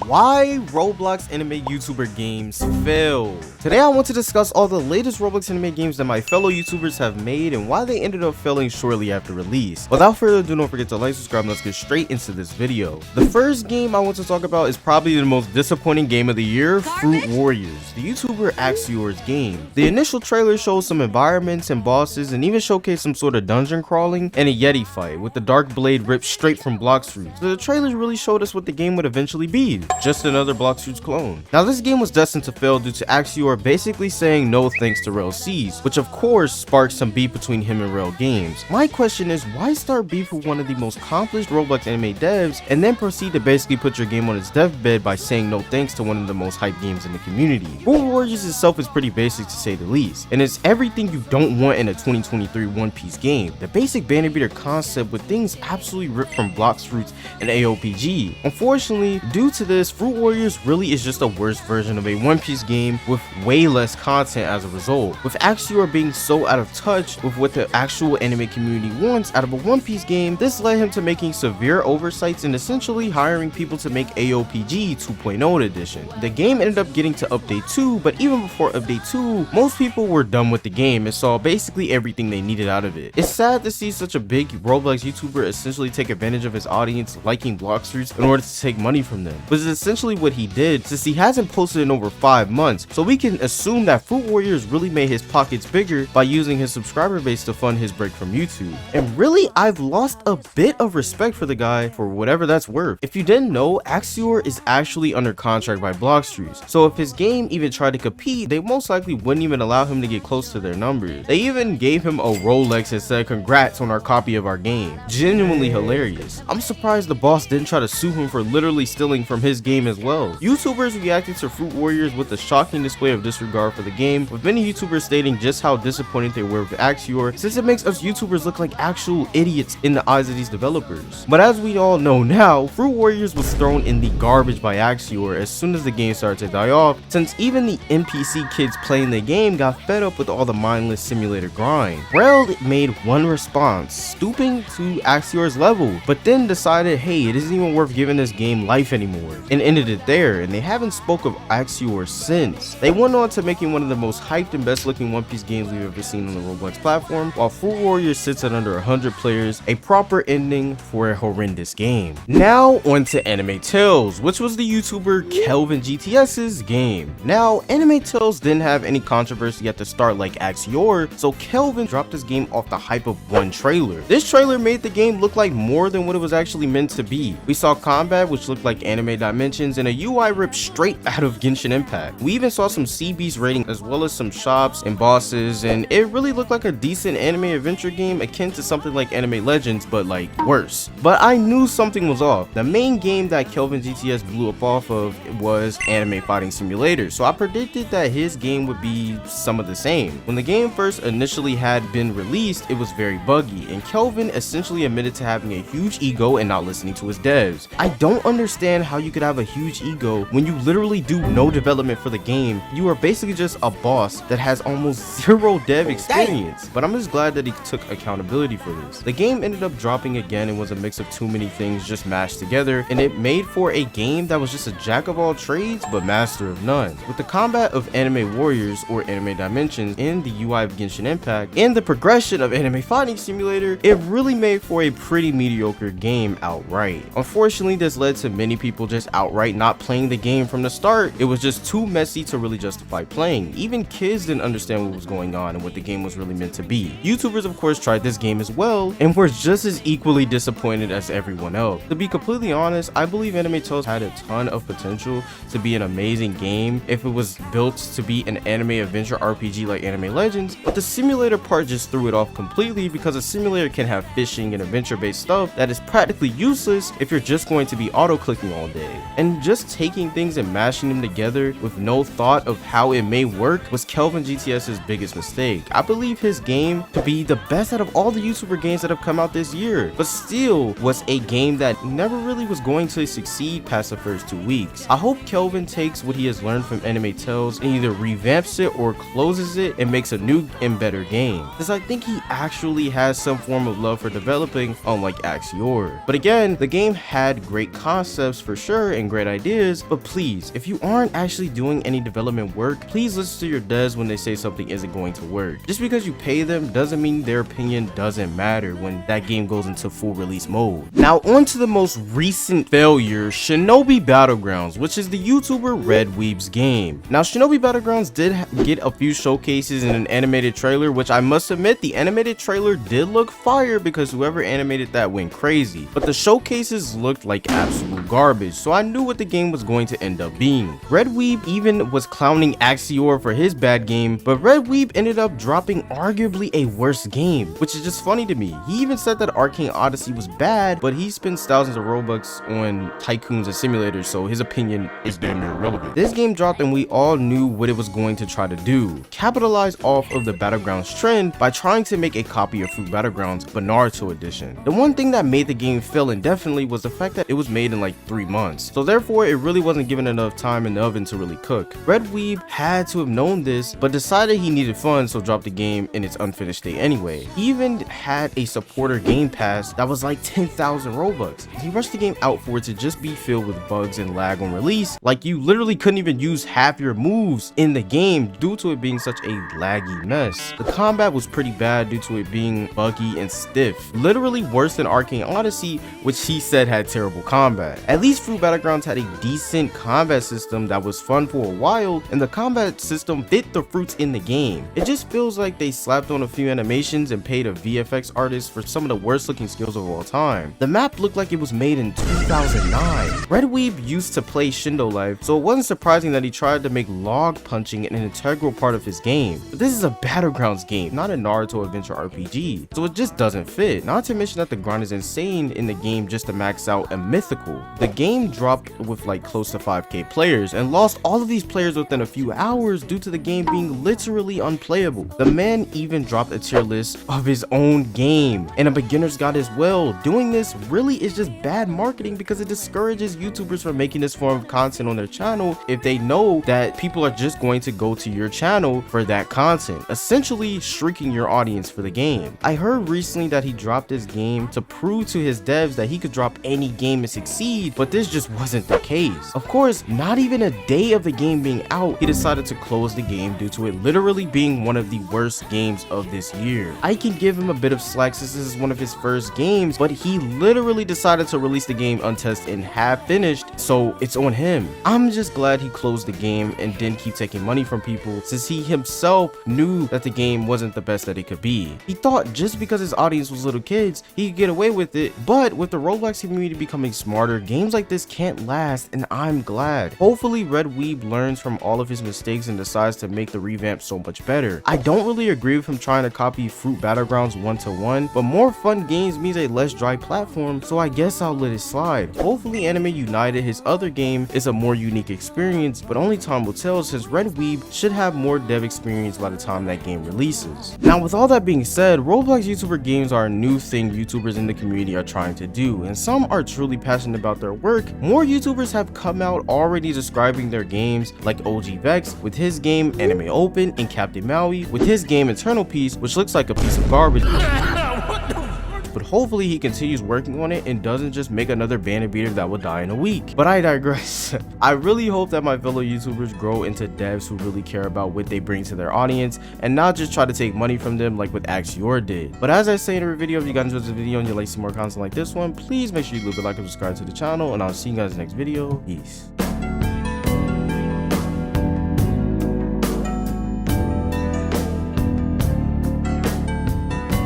Why Roblox anime YouTuber games fail. Today I want to discuss all the latest Roblox anime games that my fellow YouTubers have made and why they ended up failing shortly after release. Without further ado, don't forget to like, subscribe, and let's get straight into this video. The first game I want to talk about is probably the most disappointing game of the year, Fruit Warriors, the YouTuber Axior's game. The initial trailer shows some environments and bosses and even showcased some sort of dungeon crawling and a Yeti fight with the dark blade ripped straight from Bloxfruit. So the trailers really showed us what the game would eventually be, just another Bloxfruit's clone. Now this game was destined to fail due to Axior basically saying no thanks to Rail C's, which of course sparked some beef between him and Rail Games. My question is, why start beef with one of the most accomplished Roblox anime devs and then proceed to basically put your game on its deathbed by saying no thanks to one of the most hyped games in the community? Fruit Warriors itself is pretty basic to say the least, and it's everything you don't want in a 2023 One Piece game. The basic banner beater concept with things absolutely ripped from Bloxfruits and AOPG. Unfortunately, due to this, Fruit Warriors really is just a worse version of a One Piece game with way less content as a result. With Axior being so out of touch with what the actual anime community wants out of a One Piece game, this led him to making severe oversights and essentially hiring people to make AOPG 2.0 edition. The game ended up getting to update 2, but even before update 2, most people were done with the game and saw basically everything they needed out of it. It's sad to see such a big Roblox YouTuber essentially take advantage of his audience liking Bloxfruits in order to take money from them, but it's essentially what he did since he hasn't posted in over 5 months, so we can assume that Fruit Warriors really made his pockets bigger by using his subscriber base to fund his break from YouTube. And really, I've lost a bit of respect for the guy for whatever that's worth. If you didn't know, Axior is actually under contract by Bloxfruits, so if his game even tried to compete, they most likely wouldn't even allow him to get close to their numbers. They even gave him a Rolex and said congrats on our copy of our game. Genuinely hilarious. I'm surprised the boss didn't try to sue him for literally stealing from his game as well. YouTubers reacted to Fruit Warriors with a shocking display of disregard for the game, with many YouTubers stating just how disappointed they were with Axior, since it makes us YouTubers look like actual idiots in the eyes of these developers. But as we all know now, Fruit Warriors was thrown in the garbage by Axior as soon as the game started to die off, since even the NPC kids playing the game got fed up with all the mindless simulator grind. Rail made one response, stooping to Axior's level, but then decided, hey, it isn't even worth giving this game life anymore, and ended it there, and they haven't spoke of Axior since. They went on to making one of the most hyped and best looking One Piece games we've ever seen on the Roblox platform, while Fruit Warriors sits at under 100 players, a proper ending for a horrendous game. Now on to Anime Tales, which was the YouTuber Kelvin GTS's game. Now, Anime Tales didn't have any controversy at the start like Axior, so Kelvin dropped his game off the hype of one trailer. This trailer made the game look like more than what it was actually meant to be. We saw combat which looked like anime dimensions and a UI ripped straight out of Genshin Impact. We even saw some CB's rating as well as some shops and bosses, and it really looked like a decent anime adventure game akin to something like Anime Legends, but like worse. But I knew something was off. The main game that Kelvin GTS blew up off of was Anime Fighting Simulator, so I predicted that his game would be some of the same. When the game first initially had been released, it was very buggy, and Kelvin essentially admitted to having a huge ego and not listening to his devs. I don't understand how you could have a huge ego when you literally do no development for the game. You are basically just a boss that has almost zero dev experience. But I'm just glad that he took accountability for this. The game ended up dropping again and was a mix of too many things just mashed together, and it made for a game that was just a jack of all trades but master of none. With the combat of Anime Warriors or Anime Dimensions in the UI of Genshin Impact and the progression of Anime Fighting Simulator, it really made for a pretty mediocre game outright. Unfortunately, this led to many people just outright not playing the game from the start. It was just too messy to really justify playing. Even kids didn't understand what was going on and what the game was really meant to be. YouTubers of course tried this game as well and were just as equally disappointed as everyone else. To be completely honest, I believe Anime Tales had a ton of potential to be an amazing game if it was built to be an anime adventure RPG like Anime Legends, but the simulator part just threw it off completely because a simulator can have fishing and adventure based stuff that is practically useless if you're just going to be auto clicking all day. And just taking things and mashing them together with no thought of how it may work was Kelvin GTS's biggest mistake. I believe his game to be the best out of all the YouTuber games that have come out this year, but still was a game that never really was going to succeed past the first 2 weeks. I hope Kelvin takes what he has learned from Anime Tales and either revamps it or closes it and makes a new and better game, because I think he actually has some form of love for developing, unlike Axior. But again, the game had great concepts for sure, and great ideas, but please, if you aren't actually doing any development work, please listen to your devs when they say something isn't going to work. Just because you pay them doesn't mean their opinion doesn't matter when that game goes into full release mode. Now on to the most recent failure, Shinobi Battlegrounds, which is the YouTuber Red Weeb's game. Now Shinobi Battlegrounds did get a few showcases in an animated trailer, which I must admit the animated trailer did look fire because whoever animated that went crazy, but the showcases looked like absolute garbage, so I knew what the game was going to end up being. Red Weeb even was clowning Axior for his bad game, but Red Weeb ended up dropping arguably a worse game, which is just funny to me. He even said that Arcane Odyssey was bad, but he spends thousands of Robux on tycoons and simulators, so his opinion is damn near irrelevant. This game dropped and we all knew what it was going to try to do: capitalize off of the Battlegrounds trend by trying to make a copy of Fruit Battlegrounds but Naruto edition. The one thing that made the game fail indefinitely was the fact that it was made in like 3 months, so therefore it really wasn't given enough time in the oven to really cook. Red Weeb had to have known this, but decided he needed funds, so dropped the game in its unfinished state anyway. He even had a supporter game pass that was like 10,000 Robux. He rushed the game out for it to just be filled with bugs and lag on release. Like, you literally couldn't even use half your moves in the game due to it being such a laggy mess. The combat was pretty bad due to it being buggy and stiff, literally worse than Arcane Odyssey, which he said had terrible combat. At least Fruit Battlegrounds had a decent combat system that was fun for a while, and the combat system fit the fruits in the game. It just feels like they slapped on a few animations and paid a VFX artist for some of the worst looking skills of all time. The map looked like it was made in 2009. Red Weeb used to play Shindo Life, so it wasn't surprising that he tried to make log punching an integral part of his game. But this is a Battlegrounds game, not a Naruto adventure RPG, so it just doesn't fit. Not to mention that the grind is insane in the game just to max out a mythical. The game dropped with like close to 5k players and lost all of these players within a few hours due to the game being literally unplayable. The man even dropped a tier list of his own game and a beginner's guide as well. Doing this really is just bad marketing because it discourages YouTubers from making this form of content on their channel if they know that people are just going to go to your channel for that content, essentially shrinking your audience for the game. I heard recently that he dropped his game to prove to his devs that he could drop any game and succeed, but this just wasn't the case. Of course, not even a day of the game being out, he decided to close the game due to it literally being one of the worst games of this year. I can give him a bit of slack since this is one of his first games, but he literally decided to release the game untested and half finished, so it's on him. I'm just glad he closed the game and didn't keep taking money from people, since he himself knew that the game wasn't the best that it could be. He thought just because his audience was little kids, he could get away with it, but with the Roblox community becoming smarter, games like this can't last, and I'm glad. Hopefully Red Weeb learns from all of his mistakes and decides to make the revamp so much better. I don't really agree with him trying to copy Fruit Battlegrounds 1-to-1, but more fun games means a less dry platform, so I guess I'll let it slide. Hopefully Anime United, his other game, is a more unique experience, but only time will tell since Red Weeb should have more dev experience by the time that game releases. Now with all that being said, Roblox YouTuber games are a new thing YouTubers in the community are trying to do, and some are truly passionate about their work. More YouTubers have come out already describing their games, like OG Vex with his game Anime Open, and Captain Maui with his game Eternal Peace, which looks like a piece of garbage. But hopefully he continues working on it and doesn't just make another banner beater that will die in a week. But I digress. I really hope that my fellow YouTubers grow into devs who really care about what they bring to their audience and not just try to take money from them like what Axior did. But as I say in every video, if you guys enjoyed this video and you'd like to see more content like this one, please make sure you leave a like and subscribe to the channel, and I'll see you guys in the next video. Peace.